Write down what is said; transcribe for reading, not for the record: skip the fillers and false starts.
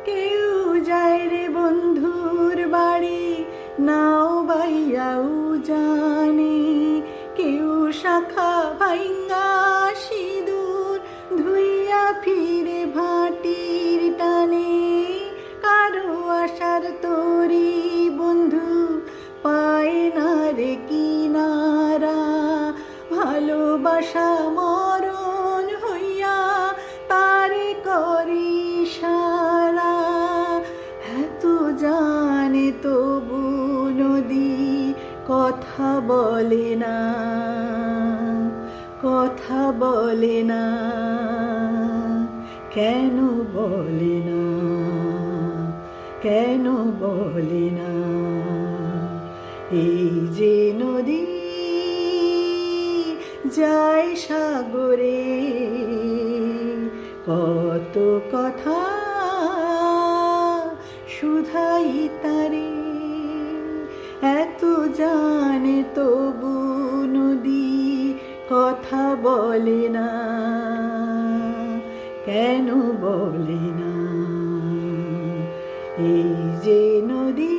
কেউ যায় রে বন্ধুর বাড়ি, নাও বাইয়াও জানে। কেউ শাখা ভাইঙ্গা সিঁদুর ধুইয়া ফিরে ভাটির টানে। কারো আশার তরি বন্ধু পায় না রে কিনারা, ভালোবাসা মরণ হইয়া তারে করি সারা। এত জানে তবু নদী কথা বলে না, কথা বলে না, কেন বলে না, কেন বলে না। এই যে নদী যায় সাগরে, কত কথা শুধাই তারে। এত জানে তবু নদী কথা বলে না, কেন বলে না। এই যে নদী